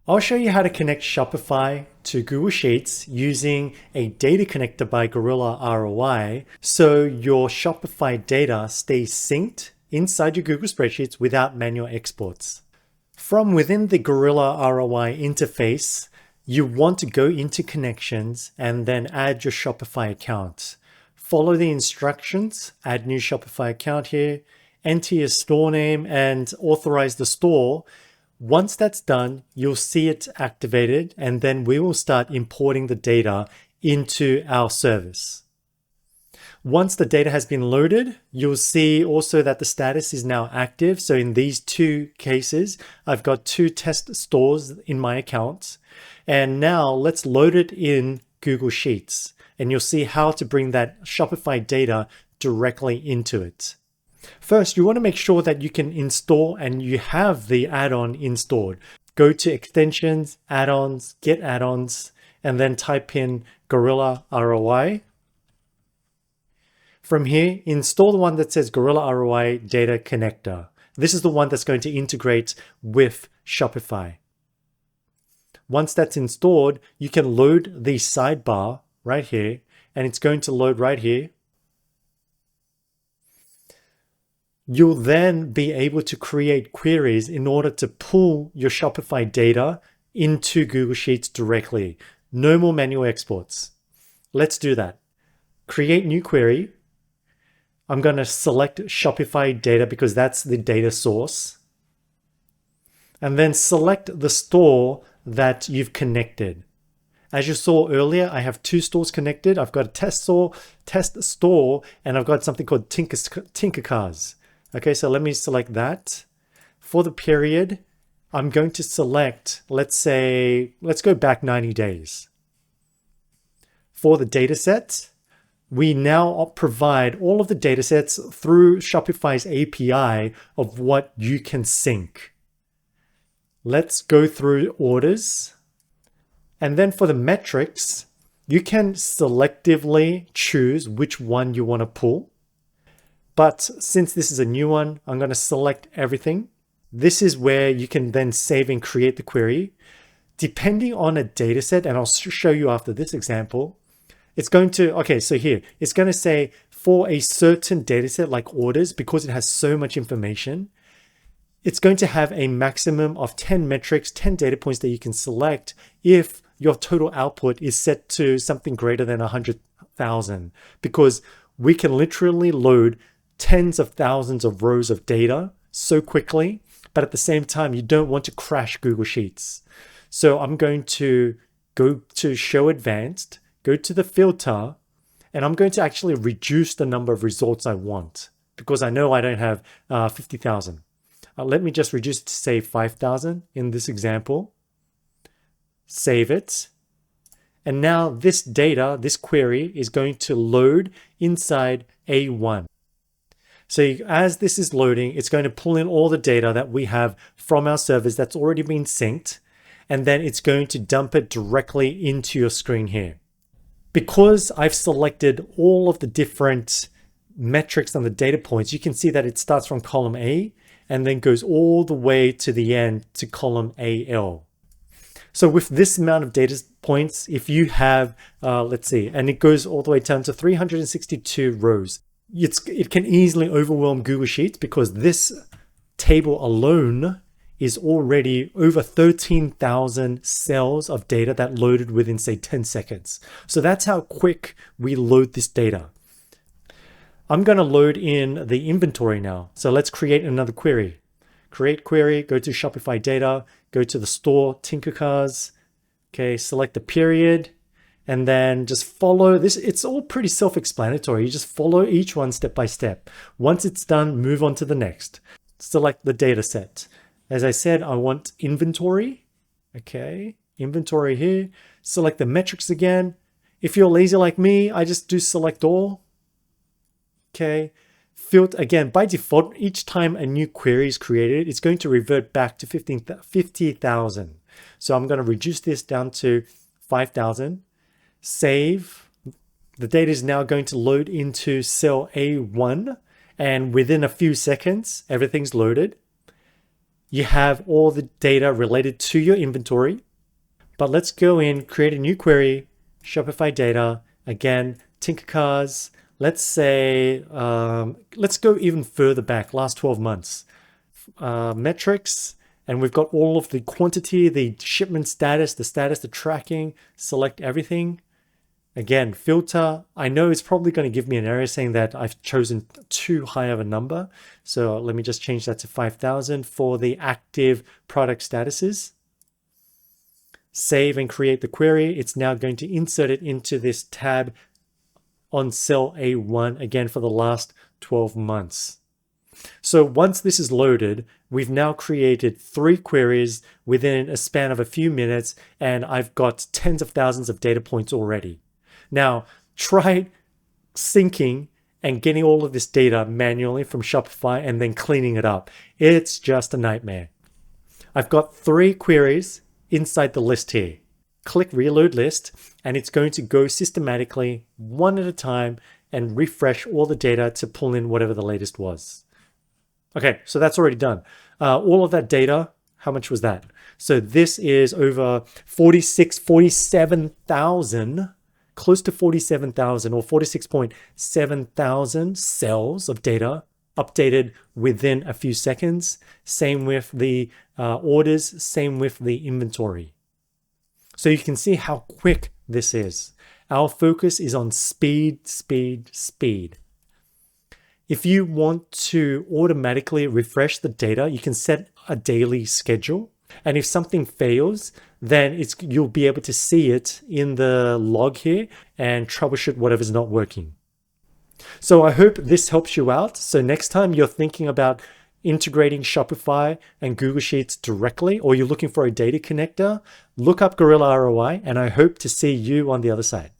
I'll show you how to connect Shopify to Google Sheets using a data connector by Gorilla ROI so your Shopify data stays synced inside your Google spreadsheets without manual exports. From within the Gorilla ROI interface, you want to go into connections and then add your Shopify account. Follow the instructions, add new Shopify account here, enter your store name and authorize the store. Once that's done, you'll see it activated and then we will start importing the data into our service. Once the data has been loaded, you'll see also that the status is now active. So in these two cases, I've got 2 test stores in my account. And now let's load it in Google Sheets. And you'll see how to bring that Shopify data directly into it. First, you want to make sure that you can install and you have the add-on installed. Go to Extensions, Add-ons, Get Add-ons, and then type in Gorilla ROI. From here, install the one that says Gorilla ROI Data Connector. This is the one that's going to integrate with Shopify. Once that's installed, you can load the sidebar right here, and it's going to load right here. You'll then be able to create queries in order to pull your Shopify data into Google Sheets directly. No more manual exports. Let's do that. Create new query. I'm going to select Shopify data because that's the data source. And then select the store that you've connected. As you saw earlier, I have 2 stores connected. I've got a test store, and I've got something called Tinkercars. Okay, so let me select that. For the period, I'm going to select, let's go back 90 days. For the data set, we now provide all of the data sets through Shopify's API of what you can sync. Let's go through orders. And then for the metrics, you can selectively choose which one you want to pull. But since this is a new one, I'm going to select everything. This is where you can then save and create the query. Depending on a data set, and I'll show you after this example, it's going to, okay, so here, it's going to say for a certain data set like orders, because it has so much information, it's going to have a maximum of 10 metrics, 10 data points that you can select if your total output is set to something greater than 100,000, because we can literally load tens of thousands of rows of data so quickly, but at the same time, you don't want to crash Google Sheets. So I'm going to go to Show Advanced, go to the filter, and I'm going to actually reduce the number of results I want because I know I don't have 50,000. Let me just reduce it to say 5,000 in this example. Save it. And now this data, this query is going to load inside A1. So as this is loading, it's going to pull in all the data that we have from our servers that's already been synced, and then it's going to dump it directly into your screen here. Because I've selected all of the different metrics on the data points, you can see that it starts from column A and then goes all the way to the end to column AL. So with this amount of data points, if you have, let's see, and it goes all the way down to 362 rows, it can easily overwhelm Google Sheets because this table alone is already over 13,000 cells of data that loaded within, say, 10 seconds. So that's how quick we load this data. I'm going to load in the inventory now. So let's create another query. Create query, go to Shopify data, go to the store, Tinkercars. Okay, select the period, and then just follow this. It's all pretty self-explanatory. You just follow each one step by step. Once it's done, move on to the next. Select the data set. As I said, I want inventory. Okay, inventory here. Select the metrics again. If you're lazy like me, I just do select all. Okay, filter again. By default, each time a new query is created, it's going to revert back to 50,000. So I'm going to reduce this down to 5,000. Save. The data is now going to load into cell A1, and within a few seconds, everything's loaded. You have all the data related to your inventory. But let's go in, create a new query, Shopify data, again, Tinkercars. Let's say, let's go even further back, last 12 months. Metrics, and we've got all of the quantity, the shipment status, the tracking, select everything. Again, filter. I know it's probably going to give me an error saying that I've chosen too high of a number. So let me just change that to 5,000 for the active product statuses. Save and create the query. It's now going to insert it into this tab on cell A1, again for the last 12 months. So once this is loaded, we've now created 3 queries within a span of a few minutes, and I've got tens of thousands of data points already. Now, try syncing and getting all of this data manually from Shopify and then cleaning it up. It's just a nightmare. I've got 3 queries inside the list here. Click reload list, and it's going to go systematically one at a time and refresh all the data to pull in whatever the latest was. Okay, so that's already done. All of that data, how much was that? So this is over 47,000, close to 47,000 or 46.7 thousand cells of data updated within a few seconds. Same with the orders, same with the inventory. So you can see how quick this is. Our focus is on speed, speed, speed. If you want to automatically refresh the data, you can set a daily schedule. And if something fails, then you'll be able to see it in the log here and troubleshoot whatever's not working. So I hope this helps you out. So next time you're thinking about integrating Shopify and Google Sheets directly, or you're looking for a data connector, look up Gorilla ROI, and I hope to see you on the other side.